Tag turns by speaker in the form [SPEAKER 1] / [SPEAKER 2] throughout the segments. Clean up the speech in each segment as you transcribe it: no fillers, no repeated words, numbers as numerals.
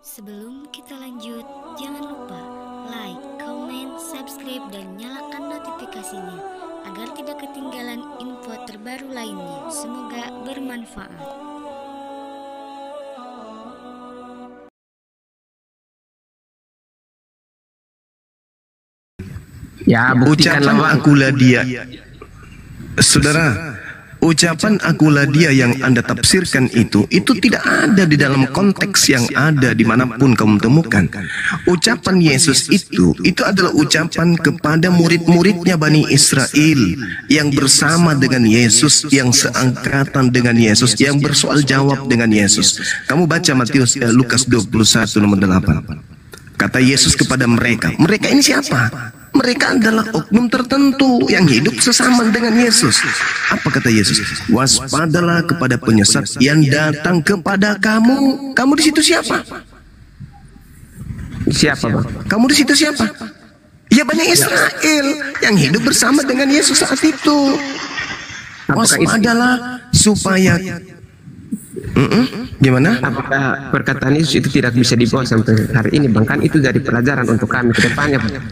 [SPEAKER 1] Sebelum kita lanjut, jangan lupa like, comment, subscribe, dan nyalakan notifikasinya agar tidak ketinggalan info terbaru lainnya. Semoga bermanfaat.
[SPEAKER 2] Ya, ucapan akulah dia. Saudara, ucapan akulah dia yang Anda tafsirkan itu tidak ada di dalam konteks yang ada dimanapun kamu temukan. Ucapan Yesus itu adalah ucapan kepada murid-muridnya Bani Israel yang bersama dengan Yesus, yang seangkatan dengan Yesus, yang bersoal jawab dengan Yesus. Kamu baca Lukas 21 nomor 8. Kata Yesus kepada mereka ini siapa? Mereka adalah oknum tertentu yang hidup sesama dengan Yesus. Apa kata Yesus? Waspadalah kepada penyesat yang datang kepada kamu. Kamu di situ siapa?
[SPEAKER 3] Siapa, Bang?
[SPEAKER 2] Kamu di situ siapa? Ya, Bani Israel yang hidup bersama dengan Yesus saat itu. Waspadalah supaya gimana?
[SPEAKER 3] Apakah perkataan Yesus itu tidak bisa dibawa sampai hari ini, Bang? Kan itu jadi pelajaran untuk kami ke depannya, Bang.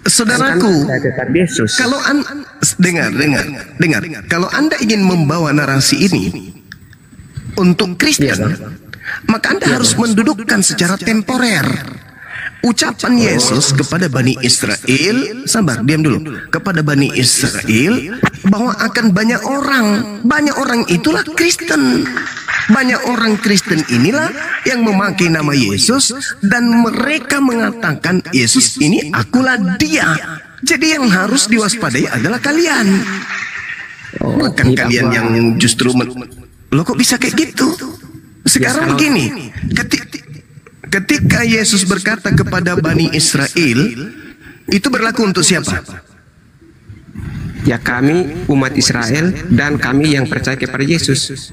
[SPEAKER 2] Saudaraku, kalau dengar, kalau Anda ingin membawa narasi ini untuk Kristen, maka Anda harus mendudukkan secara temporer ucapan Yesus kepada Bani Israel. Sabar, diam dulu. Kepada Bani Israel bahwa akan banyak orang itulah Kristen. Banyak orang Kristen inilah yang memakai nama Yesus dan mereka mengatakan Yesus ini akulah dia. Jadi yang harus diwaspadai adalah kalian, bukan kalian yang justru loh kok bisa kayak gitu? Sekarang begini, ketika Yesus berkata kepada Bani Israel, itu berlaku untuk siapa?
[SPEAKER 3] Ya, kami umat Israel dan kami yang percaya kepada Yesus.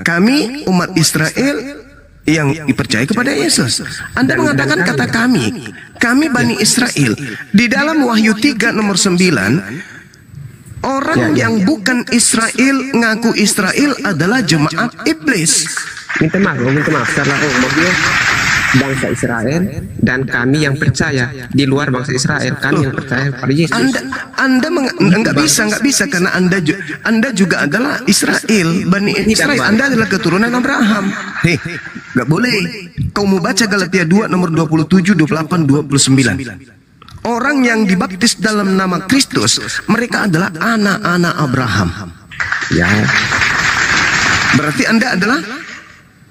[SPEAKER 2] Kami umat Israel yang dipercaya kepada Yesus. Anda mengatakan kata kami Bani Israel. Di dalam Wahyu 3 nomor 9, orang yang bukan Israel ngaku Israel adalah jemaat iblis.
[SPEAKER 3] Minta maaf karena bangsa Israel dan kami yang percaya di luar bangsa Israel, kami yang percaya pada Yesus.
[SPEAKER 2] Anda nggak bisa karena Anda juga adalah Israel, Bani Israel. Anda adalah keturunan Abraham. Hei, nggak boleh. Kau mau baca Galatia 2 nomor 27, 28, 29. Orang yang dibaptis dalam nama Kristus, mereka adalah anak-anak Abraham.
[SPEAKER 3] Ya.
[SPEAKER 2] Berarti Anda adalah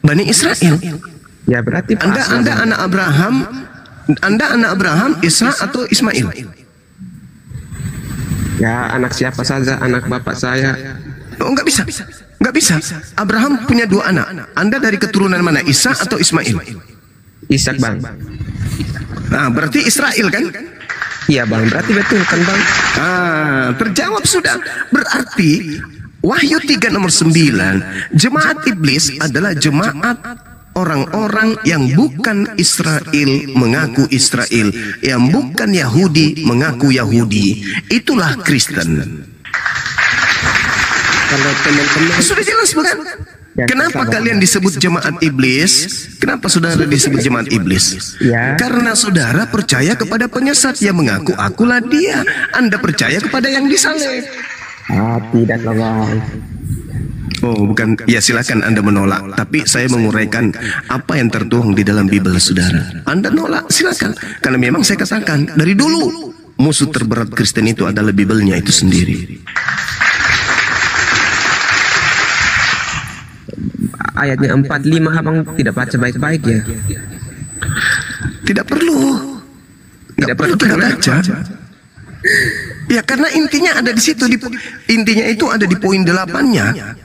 [SPEAKER 2] Bani Israel.
[SPEAKER 3] Ya, berarti
[SPEAKER 2] Anda anak Abraham, Ishak atau Ismail?
[SPEAKER 3] Ya, anak siapa saja, anak bapak saya.
[SPEAKER 2] Oh, nggak bisa. Abraham punya 2 anak. Anda dari keturunan mana, Ishak atau Ismail?
[SPEAKER 3] Ishak, Bang.
[SPEAKER 2] Nah, berarti Israel kan?
[SPEAKER 3] Iya, Bang. Berarti betul kan, Bang?
[SPEAKER 2] Terjawab sudah. Berarti Wahyu 3 nomor 9, jemaat iblis adalah jemaat orang-orang yang bukan Israel mengaku Israel, yang bukan Yahudi mengaku Yahudi. Itulah Kristen.
[SPEAKER 3] Kalau teman-teman
[SPEAKER 2] sudah jelas bukan? Kenapa kalian disebut jemaat iblis? Kenapa saudara disebut jemaat iblis?
[SPEAKER 3] Ya.
[SPEAKER 2] Karena saudara percaya kepada penyesat yang mengaku akulah dia. Anda percaya kepada yang disalib.
[SPEAKER 3] Tidak, Bang.
[SPEAKER 2] Oh, bukan. Ya, silakan Anda menolak. Tapi saya menguraikan apa yang tertuang di dalam Bible, saudara. Anda nolak, silakan. Karena memang saya katakan dari dulu musuh terberat Kristen itu adalah Bible-nya itu sendiri.
[SPEAKER 3] Ayatnya 45, Abang tidak baca baik-baik ya?
[SPEAKER 2] Tidak perlu. Tidak perlu kita baca. Ya, karena intinya ada di situ. Intinya itu ada di poin 8-nya.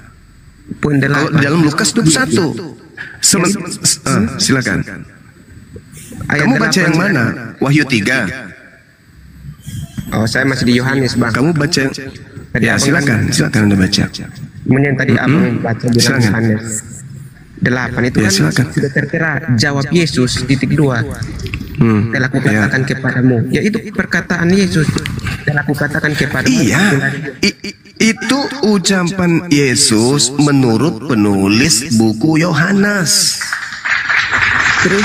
[SPEAKER 3] Poin 8.
[SPEAKER 2] Kalau di dalam Lukas 21. Silakan. Kamu baca yang mana? Wahyu 3.
[SPEAKER 3] Oh, saya masih di Yohanes, Bang.
[SPEAKER 2] Kamu baca. Ya, silakan Anda baca.
[SPEAKER 3] Kemudian tadi Abang baca di Yohanes 8 itu
[SPEAKER 2] ya,
[SPEAKER 3] kan sudah tertera jawab Yesus (2). Telah kukatakan kepadamu, yaitu perkataan Yesus. Telah kukatakan kepadamu.
[SPEAKER 2] Iya. Itu ucapan Yesus menurut penulis buku Yohanes.
[SPEAKER 3] Terus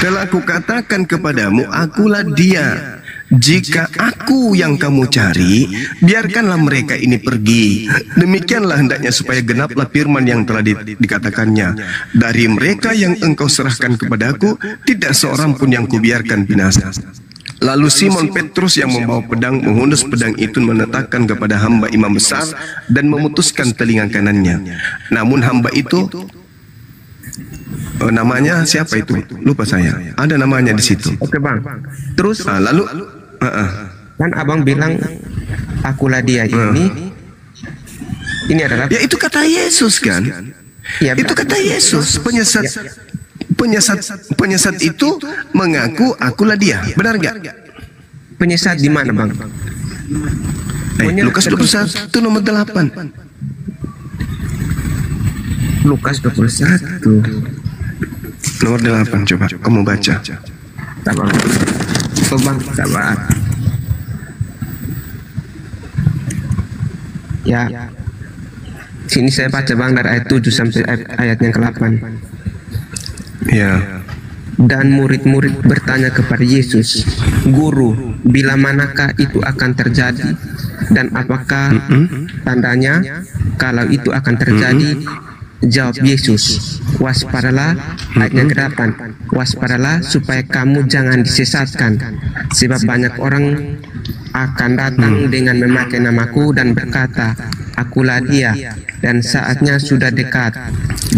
[SPEAKER 2] Telah kukatakan kepadamu, akulah dia. Jika aku yang kamu cari, biarkanlah mereka ini pergi. Demikianlah hendaknya supaya genaplah firman yang telah dikatakannya. Dari mereka yang engkau serahkan kepadaku, tidak seorang pun yang kubiarkan binasa. Lalu Simon Petrus yang membawa pedang menghunus pedang itu menetapkan kepada hamba imam besar dan memutuskan telinga kanannya. Namun hamba itu, namanya siapa itu? Lupa saya. Ada namanya di situ.
[SPEAKER 3] oke bang. Terus
[SPEAKER 2] Lalu
[SPEAKER 3] kan abang bilang akulah dia ini adalah
[SPEAKER 2] ya itu kata Yesus kan?
[SPEAKER 3] ya,
[SPEAKER 2] Itu kata Yesus. Penyesat itu mengaku akulah dia. Benar nggak?
[SPEAKER 3] penyesat di mana bang?
[SPEAKER 2] Lukas 21 nomor 8.
[SPEAKER 3] Lukas 21
[SPEAKER 2] Nomor 8 coba kamu baca.
[SPEAKER 3] sabar bang, sabar ya. Sini saya baca bang dari ayat 7 sampai ayat yang ke-8.
[SPEAKER 2] Ya.
[SPEAKER 3] Dan murid-murid bertanya kepada Yesus, Guru, bila manakah itu akan terjadi? Dan apakah tandanya kalau itu akan terjadi? Jawab Yesus, waspadalah, ayatnya ke-8, waspadalah supaya kamu jangan disesatkan, sebab banyak orang akan datang dengan memakai namaku dan berkata, akulah dia, dan saatnya sudah dekat.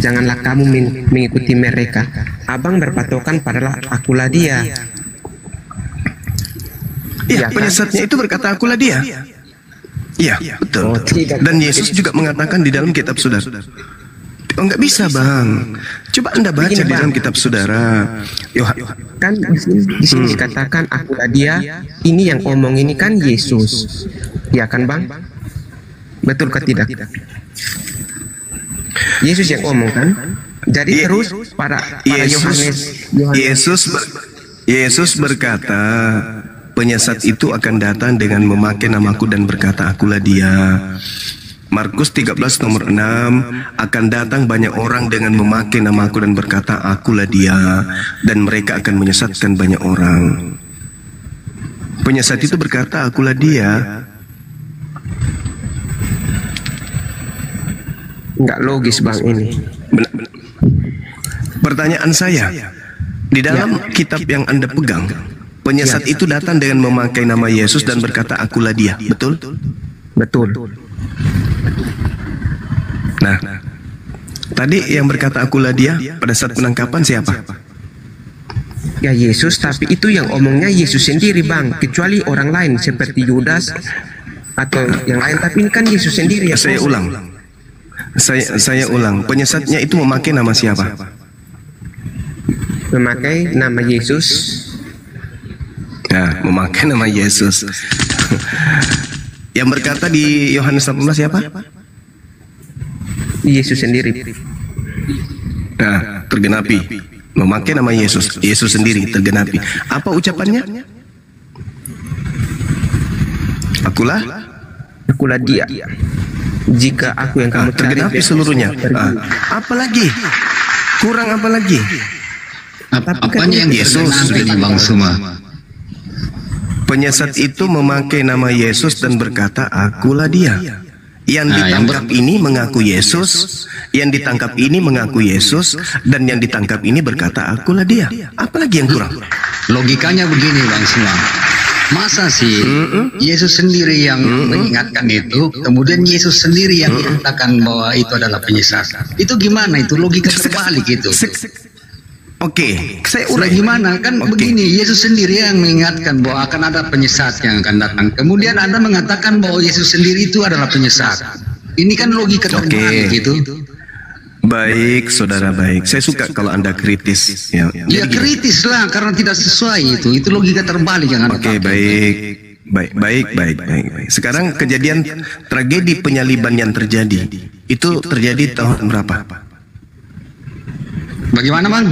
[SPEAKER 3] Janganlah kamu mengikuti mereka. Abang berpatokan padalah akulah dia.
[SPEAKER 2] Iya, penyesatnya itu berkata akulah dia. Iya, betul. Dan Yesus juga mengatakan di dalam kitab saudara. Oh, nggak bisa bang. Coba Anda baca di dalam kitab saudara.
[SPEAKER 3] Kan di sini dikatakan akulah dia. Ini yang omong ini kan Yesus. Ya kan bang? Betul ke tidak? Yesus yang omong kan? Jadi terus para
[SPEAKER 2] Yesus berkata, penyesat itu akan datang dengan memakai namaku dan berkata akulah dia. Markus 13 nomor 6, akan datang banyak orang dengan memakai namaku dan berkata akulah dia, dan mereka akan menyesatkan banyak orang. Penyesat itu berkata akulah dia.
[SPEAKER 3] Nggak logis bang ini.
[SPEAKER 2] Pertanyaan saya, di dalam kitab yang Anda pegang, penyesat itu datang dengan memakai nama Yesus dan berkata akulah dia, betul?
[SPEAKER 3] Betul.
[SPEAKER 2] Nah, tadi yang berkata akulah dia pada saat penangkapan siapa?
[SPEAKER 3] Ya Yesus, tapi itu yang omongnya Yesus sendiri bang, kecuali orang lain seperti Yudas atau yang lain, tapi ini kan Yesus sendiri. Ya,
[SPEAKER 2] saya ulang. Saya ulang. Penyesatnya itu memakai nama siapa?
[SPEAKER 3] Memakai nama Yesus.
[SPEAKER 2] Nah, memakai nama Yesus. Yang berkata di Yohanes 18 siapa?
[SPEAKER 3] Yesus sendiri.
[SPEAKER 2] Nah, tergenapi. Memakai nama Yesus. Yesus sendiri tergenapi. Apa ucapannya? Akulah
[SPEAKER 3] dia. Jika aku yang kamu
[SPEAKER 2] tergenapi seluruhnya. Apalagi? Kurang apa lagi?
[SPEAKER 4] Apanya yang Yesus sudah Bang Suma?
[SPEAKER 2] Penyesat itu memakai nama Yesus dan berkata akulah dia. Yang ditangkap ini mengaku Yesus, yang ditangkap ini mengaku Yesus, dan yang ditangkap ini berkata akulah dia. Apalagi yang kurang?
[SPEAKER 4] Logikanya begini Bang Suma. Masa sih Yesus sendiri yang mengingatkan itu, kemudian Yesus sendiri yang mengatakan bahwa itu adalah penyesat. Itu gimana? Itu logika terbalik itu.
[SPEAKER 2] Oke, saya urai.
[SPEAKER 4] Gimana? Kan begini, Yesus sendiri yang mengingatkan bahwa akan ada penyesat yang akan datang. Kemudian Anda mengatakan bahwa Yesus sendiri itu adalah penyesat. Ini kan logika terbalik gitu.
[SPEAKER 2] Baik, saudara baik. Saya suka kalau Anda kritis. Ya
[SPEAKER 4] kritis lah, karena tidak sesuai itu. Itu logika terbalik yang Anda
[SPEAKER 2] pakai. Baik. Sekarang kejadian tragedi penyaliban yang terjadi, itu terjadi tahun berapa?
[SPEAKER 4] Bagaimana Bang?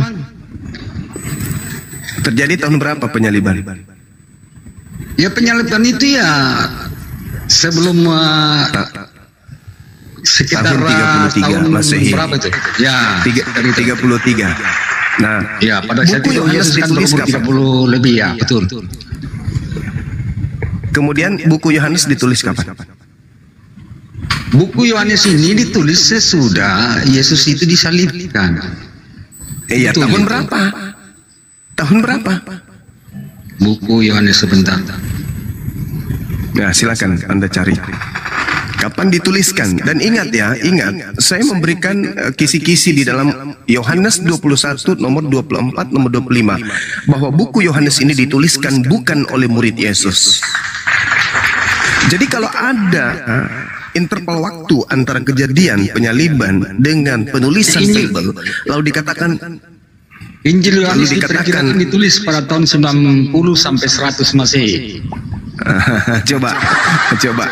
[SPEAKER 2] Terjadi tahun berapa penyaliban?
[SPEAKER 4] Ya penyaliban itu ya sebelum sekitar
[SPEAKER 2] tahun 33
[SPEAKER 4] tahun
[SPEAKER 2] Masehi.
[SPEAKER 4] berapa itu? Ya,
[SPEAKER 2] 33. Nah,
[SPEAKER 4] ya pada saat
[SPEAKER 2] buku
[SPEAKER 4] itu
[SPEAKER 2] Yohanes
[SPEAKER 4] Yesus kan
[SPEAKER 2] ditulis
[SPEAKER 4] berumur
[SPEAKER 2] kapan?
[SPEAKER 4] 30 lebih ya, betul.
[SPEAKER 2] Kemudian buku Yohanes ditulis kapan?
[SPEAKER 4] Buku Yohanes ini ditulis sesudah Yesus itu disalibkan.
[SPEAKER 2] Iya,
[SPEAKER 4] Betul,
[SPEAKER 2] tahun
[SPEAKER 4] itu.
[SPEAKER 2] berapa? Tahun berapa?
[SPEAKER 4] Buku Yohanes sebentar.
[SPEAKER 2] Nah, silakan Anda cari. Kapan dituliskan? Dan ingat ya, ingat, saya memberikan kisi-kisi di dalam Yohanes 21 nomor 24 nomor 25 bahwa buku Yohanes ini dituliskan bukan oleh murid Yesus. Jadi kalau ada interval waktu antara kejadian penyaliban dengan penulisan Bible, lalu dikatakan
[SPEAKER 4] Injil Yohanes
[SPEAKER 2] dikatakan-
[SPEAKER 4] diperkirakan ditulis pada tahun 90 sampai 100 Masehi.
[SPEAKER 2] coba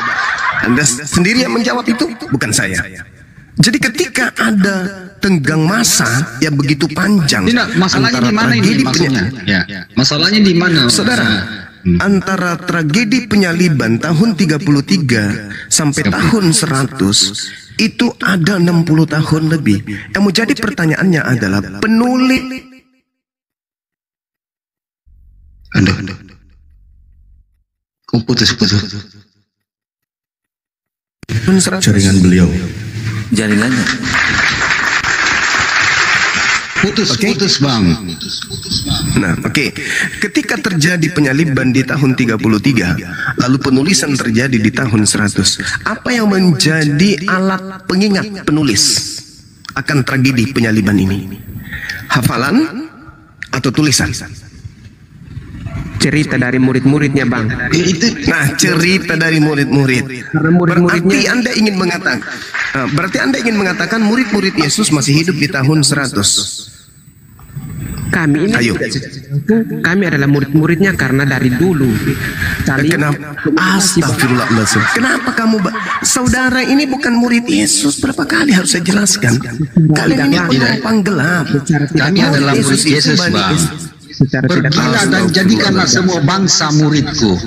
[SPEAKER 2] Anda sendiri yang menjawab itu, bukan saya. Jadi ketika ada tenggang masa yang begitu panjang
[SPEAKER 4] Tidak, masalahnya
[SPEAKER 2] antara
[SPEAKER 4] di mana ini
[SPEAKER 2] tragedi
[SPEAKER 4] maksudnya? Ya. Masalahnya di mana?
[SPEAKER 2] Saudara, antara tragedi penyaliban tahun 33 sampai tahun 100 itu ada 60 tahun lebih. Yang menjadi pertanyaannya adalah penulis
[SPEAKER 4] Aduh. Kok putus.
[SPEAKER 2] jaringan beliau.
[SPEAKER 5] Jaringannya.
[SPEAKER 4] Putus Bang.
[SPEAKER 2] Nah, oke. Ketika terjadi penyaliban di tahun 33, lalu penulisan terjadi di tahun 100. Apa yang menjadi alat pengingat penulis akan tragedi penyaliban ini? Hafalan atau tulisan?
[SPEAKER 3] Cerita dari murid-muridnya, Bang.
[SPEAKER 2] Nah, cerita dari murid-murid.
[SPEAKER 3] Karena murid-muridnya
[SPEAKER 2] Berarti Anda ingin mengatakan murid-murid Yesus masih hidup di tahun 100.
[SPEAKER 3] kami ini
[SPEAKER 2] Ayo.
[SPEAKER 3] kami adalah murid-muridnya karena dari dulu.
[SPEAKER 2] Kenapa? Astagfirullahaladzim. Kenapa kamu, saudara ini bukan murid Yesus? Berapa kali harus saya jelaskan? Kalian ini penumpang gelap.
[SPEAKER 4] Kami adalah murid Yesus, Bang.
[SPEAKER 3] Secara tidak
[SPEAKER 4] Pergilah dan jadikanlah semua bangsa muridku.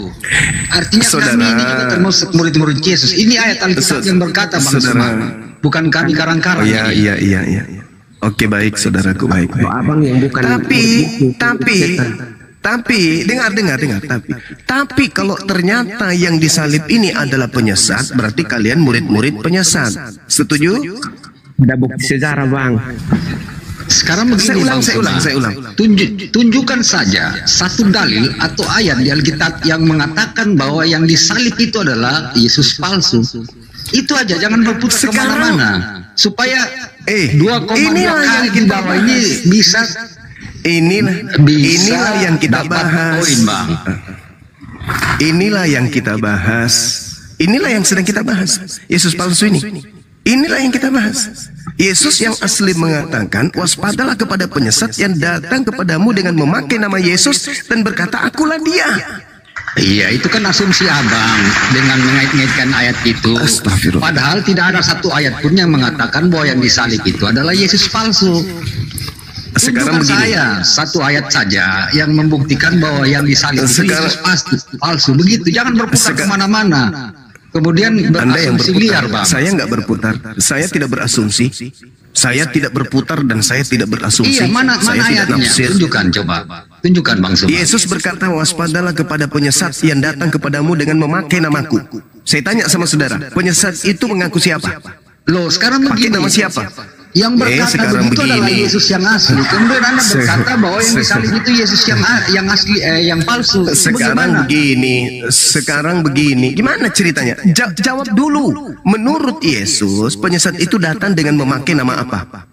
[SPEAKER 4] Artinya
[SPEAKER 2] Saudara.
[SPEAKER 4] kami ini juga termasuk murid-murid Yesus. Ini ayat Alkitab yang berkata, Bang
[SPEAKER 2] Saudara.
[SPEAKER 4] Semar. Bukan kami karang-karang.
[SPEAKER 2] Iya. Oke, baik, saudaraku, baik.
[SPEAKER 3] abang yang bukan
[SPEAKER 2] Tapi dengar. Tapi kalau ternyata yang disalib ini adalah penyesat, berarti kalian murid-murid penyesat. Setuju?
[SPEAKER 3] ada bukti sejarah, Bang.
[SPEAKER 4] Sekarang begini,
[SPEAKER 2] Saya ulang.
[SPEAKER 4] Tunjukkan saja satu dalil atau ayat di Alkitab yang mengatakan bahwa yang disalib itu adalah Yesus palsu. Itu aja, jangan berputar kemana-mana. Supaya 2,2 kali di bawah ini bisa
[SPEAKER 2] Inilah yang kita
[SPEAKER 4] dapat
[SPEAKER 2] bahas.
[SPEAKER 4] poin, Bang.
[SPEAKER 2] Inilah yang kita bahas. Inilah yang sedang kita bahas. Yesus palsu ini. Inilah yang kita bahas. Yesus yang asli mengatakan, waspadalah kepada penyesat yang datang kepadamu dengan memakai nama Yesus dan berkata, akulah dia.
[SPEAKER 4] Iya, itu kan asumsi abang dengan mengait-ngaitkan ayat itu.
[SPEAKER 2] Astagfirullah.
[SPEAKER 4] Padahal tidak ada satu ayat pun yang mengatakan bahwa yang disalib itu adalah Yesus palsu.
[SPEAKER 2] Sekarang
[SPEAKER 4] Tunjukkan
[SPEAKER 2] begini.
[SPEAKER 4] saya satu ayat saja yang membuktikan bahwa yang disalib itu
[SPEAKER 2] Sekarang-
[SPEAKER 4] Yesus palsu. Begitu, jangan berputar kemana-mana. Kemudian
[SPEAKER 2] Anda yang
[SPEAKER 4] berasumsi liar,
[SPEAKER 2] berputar.
[SPEAKER 4] Bang.
[SPEAKER 2] Saya nggak berputar. Saya tidak berasumsi. Saya tidak berputar dan saya tidak berasumsi.
[SPEAKER 4] Iya, mana
[SPEAKER 2] Saya tidak
[SPEAKER 4] ayatnya?
[SPEAKER 2] nafsir.
[SPEAKER 4] Tunjukkan, coba. Tunjukkan, Bang Semar.
[SPEAKER 2] Yesus berkata, waspadalah kepada penyesat yang datang kepadamu dengan memakai namaku. Saya tanya sama saudara, penyesat itu mengaku siapa?
[SPEAKER 4] Loh, sekarang
[SPEAKER 2] Pakai
[SPEAKER 4] begini.
[SPEAKER 2] nama siapa?
[SPEAKER 4] Yang berkata
[SPEAKER 2] sekarang
[SPEAKER 4] begitu adalah
[SPEAKER 2] begini.
[SPEAKER 4] Yesus yang asli. Kemudian Anda berkata bahwa yang disalib itu Yesus yang asli, yang palsu. Bagaimana?
[SPEAKER 2] Sekarang begini. Gimana ceritanya? Jawab dulu. Menurut Yesus, penyesat itu datang dengan memakai nama apa?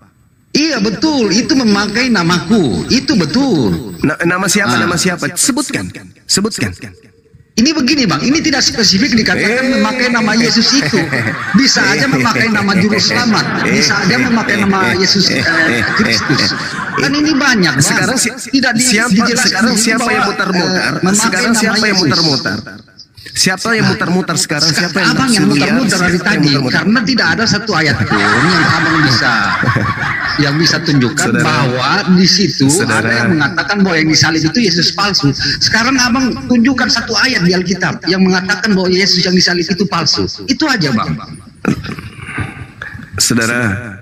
[SPEAKER 4] Iya betul, itu memakai namaku. Itu betul.
[SPEAKER 2] Nama siapa? Nama siapa? Sebutkan.
[SPEAKER 4] Ini begini, Bang, ini tidak spesifik dikatakan memakai nama Yesus itu. Bisa aja memakai nama juru selamat, bisa aja memakai nama Yesus Kristus. Kan ini banyak, Bang.
[SPEAKER 2] Sekarang
[SPEAKER 4] tidak dijelaskan.
[SPEAKER 2] siapa yang muter-muter?
[SPEAKER 4] Memakai nama Yesus.
[SPEAKER 2] Siapa yang mutar-mutar sekarang? Siapa yang
[SPEAKER 4] abang yang mutar-mutar dari tadi? Karena tidak ada satu ayat pun yang abang bisa tunjukkan bahwa di situ ada yang mengatakan bahwa yang disalib itu Yesus palsu. Sekarang abang tunjukkan satu ayat di Alkitab yang mengatakan bahwa Yesus yang disalib itu palsu. Itu aja bang.
[SPEAKER 2] Saudara,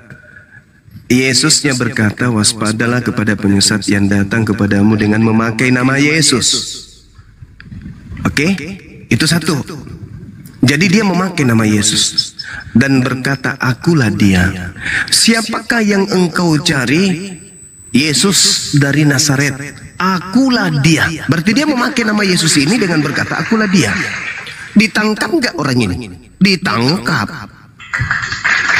[SPEAKER 2] Yesusnya berkata, waspadalah kepada penyesat yang datang kepadamu dengan memakai nama Yesus. Oke? Itu satu. Jadi dia memakai nama Yesus dan berkata, akulah dia. Siapakah yang engkau cari? Yesus dari Nazaret. Akulah dia. Berarti dia memakai nama Yesus ini dengan berkata, akulah dia. Ditangkap nggak orang ini? Ditangkap.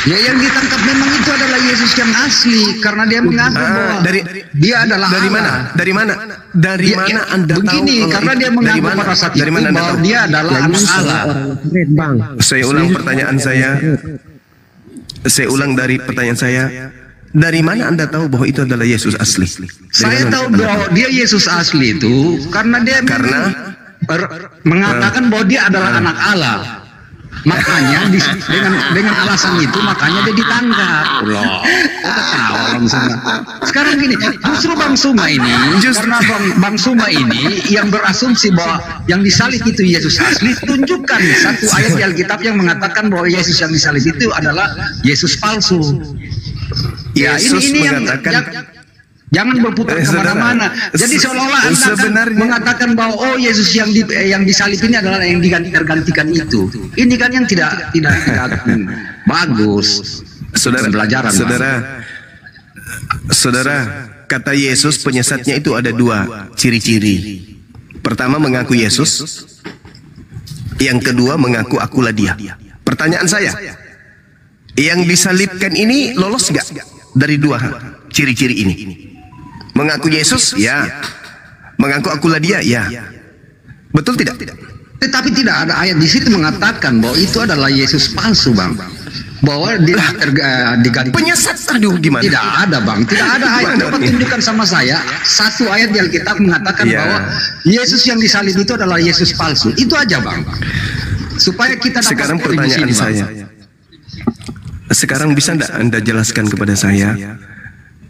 [SPEAKER 4] Ya yang ditangkap memang itu adalah Yesus yang asli, karena dia mengaku bahwa dia adalah
[SPEAKER 2] dari mana? Dari mana? Dari mana Anda
[SPEAKER 4] begini, tahu? Karena dia mengaku pada saat itu bahwa dia adalah anak Allah.
[SPEAKER 2] Saya ulang pertanyaan saya. Saya ulang dari pertanyaan saya. Dari mana Anda tahu bahwa itu adalah Yesus asli?
[SPEAKER 4] Saya tahu bahwa dia Yesus asli itu karena dia mengatakan bahwa dia adalah anak Allah. Makanya dengan alasan itu makanya dia ditangkap. Sekarang gini, justru Bang Suma ini, karena Bang Suma ini yang berasumsi bahwa yang disalib itu Yesus asli, tunjukkan satu ayat di Alkitab yang mengatakan bahwa Yesus yang disalib itu adalah Yesus palsu. Ya, ini yang jangan berputar kemana-mana. Jadi seolah-olah Anda mengatakan bahwa oh Yesus yang disalib ini adalah yang tergantikan itu. Ini kan yang tidak bagus.
[SPEAKER 2] Saudara, kata Yesus penyesatnya itu ada dua ciri-ciri. Pertama mengaku Yesus, yang kedua mengaku akulah dia. Pertanyaan saya, yang disalibkan ini lolos nggak dari dua ciri-ciri ini? Mengaku Yesus, ya. Mengaku akulah dia, ya. Betul tidak?
[SPEAKER 4] Tetapi tidak ada ayat di situ mengatakan bahwa itu adalah Yesus palsu, Bang. Bahwa dia diganti.
[SPEAKER 2] Penyesat, aduh gimana?
[SPEAKER 4] Tidak ada, Bang. Tidak ada ayat. Coba tunjukkan sama saya satu ayat di Alkitab mengatakan bahwa Yesus yang disalib itu adalah Yesus palsu. Itu aja, Bang. Supaya kita dapat.
[SPEAKER 2] Sekarang pertanyaan saya. Sekarang bisa enggak Anda jelaskan kepada saya?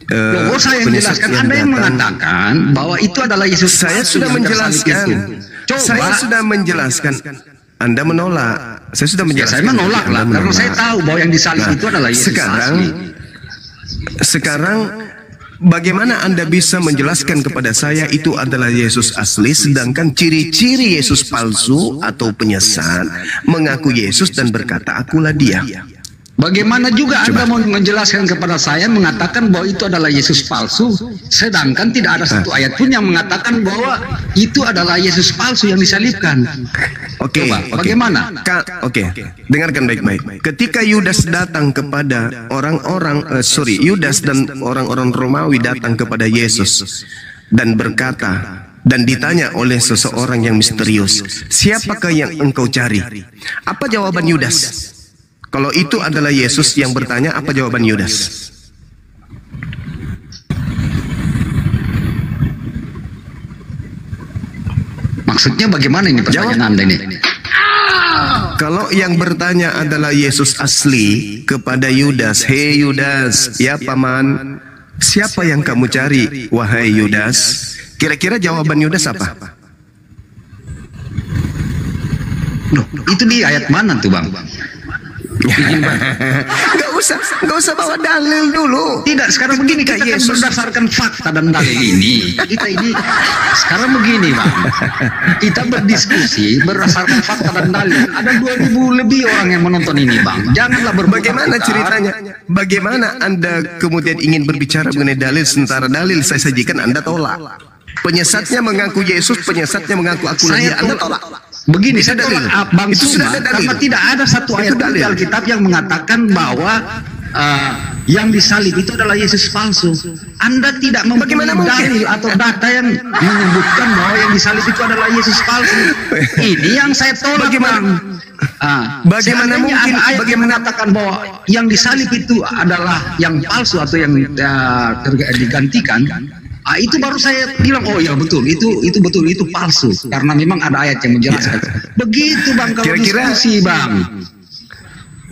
[SPEAKER 4] Saya yang menjelaskan, Anda yang mengatakan bahwa itu adalah Yesus.
[SPEAKER 2] Saya sudah menjelaskan. Saya sudah menjelaskan. Anda menolak. Saya sudah menjelaskan.
[SPEAKER 4] Ya, saya menolak lah, karena saya tahu bahwa yang disalib itu adalah Yesus.
[SPEAKER 2] Sekarang bagaimana Anda bisa menjelaskan kepada saya itu adalah Yesus asli, sedangkan ciri-ciri Yesus palsu atau penyesat mengaku Yesus dan berkata akulah dia?
[SPEAKER 4] Bagaimana juga Anda mau menjelaskan kepada saya mengatakan bahwa itu adalah Yesus palsu, sedangkan tidak ada satu ayat pun yang mengatakan bahwa itu adalah Yesus palsu yang disalibkan.
[SPEAKER 2] Oke,
[SPEAKER 4] bagaimana?
[SPEAKER 2] Oke, dengarkan baik-baik. Ketika Yudas datang kepada Yudas dan orang-orang Romawi datang kepada Yesus dan berkata dan ditanya oleh seseorang yang misterius, siapakah yang engkau cari? Apa jawaban Yudas? Kalau itu adalah Yesus yang bertanya, apa jawaban Yudas?
[SPEAKER 4] Maksudnya bagaimana ini pertanyaan Anda ini?
[SPEAKER 2] Kalau yang bertanya adalah Yesus asli kepada Yudas, hei Yudas, ya paman, siapa yang kamu cari, wahai Yudas? Kira-kira jawaban Yudas apa?
[SPEAKER 4] Loh, itu di ayat mana tuh, Bang?
[SPEAKER 2] Nggak usah bawa dalil dulu.
[SPEAKER 4] Tidak, sekarang begini, kita kan berdasarkan fakta dan dalil ini. Kita ini sekarang begini, Bang. Kita berdiskusi berdasarkan fakta dan dalil. Ada 2000 lebih orang yang menonton ini, Bang. Janganlah
[SPEAKER 2] bagaimana ceritanya? Bagaimana Anda kemudian ingin berbicara mengenai dalil sementara dalil saya sajikan Anda tolak? Penyesatnya mengaku Yesus, penyesatnya mengaku akulah dia. Anda tolak.
[SPEAKER 4] Begini, saya tolak Bang Suma, karena tidak ada satu ayat di Alkitab yang mengatakan bahwa yang disalib itu adalah Yesus palsu. Anda tidak mempunyai dalil atau data yang menyebutkan bahwa yang disalib itu adalah Yesus palsu. Ini yang saya tolak, Bang. Bagaimana mungkin ayat yang mengatakan bahwa yang disalib itu adalah yang palsu atau yang digantikan? Itu baru saya bilang, oh ya betul, itu betul, itu palsu. Karena memang ada ayat yang menjelaskan. Begitu Bang, kalau diskusi Bang.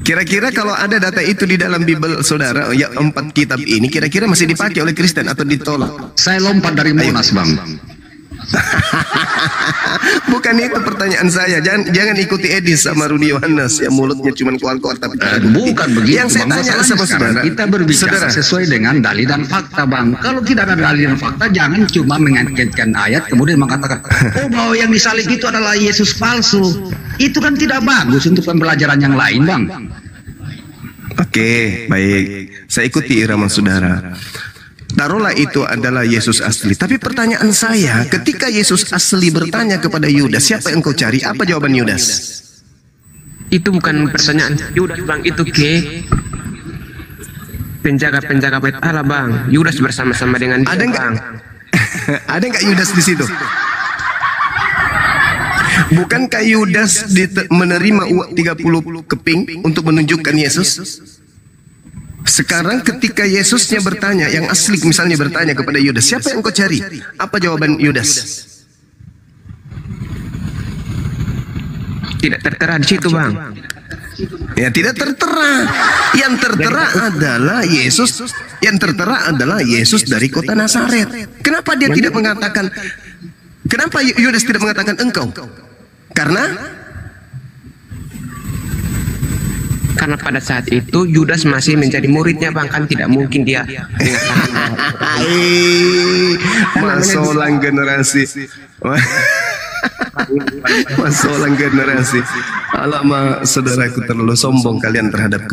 [SPEAKER 2] Kira-kira kalau ada data itu di dalam Bible saudara, ya 4 kitab ini, kira-kira masih dipakai oleh Kristen atau ditolak?
[SPEAKER 4] Saya lompat dari Monas Bang.
[SPEAKER 2] Bukan itu pertanyaan saya. Jangan ikuti Edis sama Rudi Yohanes yang mulutnya cuma keluar-keluar tapi
[SPEAKER 4] bukan begitu.
[SPEAKER 2] Yang saya tanya sama saudara,
[SPEAKER 4] kita berbicara sesuai dengan dalil dan fakta Bang. Kalau tidak ada dalil dan fakta, jangan cuma mengaitkan ayat kemudian mengatakan, oh bahwa yang disalib itu adalah Yesus palsu. Itu kan tidak bagus untuk pembelajaran yang lain Bang.
[SPEAKER 2] Oke, baik. Saya ikuti irama saudara. Taruhlah itu adalah Yesus asli. Tapi pertanyaan saya, ketika Yesus asli bertanya kepada Yudas, siapa yang kau cari? Apa jawaban Yudas?
[SPEAKER 3] Itu bukan pertanyaan Yudas Bang, itu penjaga-penjaga bait Allah Bang. Yudas bersama-sama dengan dia,
[SPEAKER 2] ada nggak?
[SPEAKER 3] Bang.
[SPEAKER 2] Ada nggak Yudas di situ? Bukankah Yudas menerima uang 30 keping untuk menunjukkan Yesus? Sekarang ketika Yesusnya bertanya, yang asli misalnya bertanya kepada Yudas, siapa yang kau cari? Apa jawaban Yudas?
[SPEAKER 3] Tidak tertera di situ Bang.
[SPEAKER 2] Ya tidak tertera. Yang tertera adalah Yesus. Yang tertera adalah Yesus dari kota Nazaret. Kenapa dia tidak mengatakan? Kenapa Yudas tidak mengatakan engkau? Karena
[SPEAKER 3] pada saat itu Yudas masih menjadi muridnya Bang, kan tidak mungkin dia
[SPEAKER 2] masolang generasi. Masolang generasi. Alamak, saudaraku terlalu sombong kalian terhadap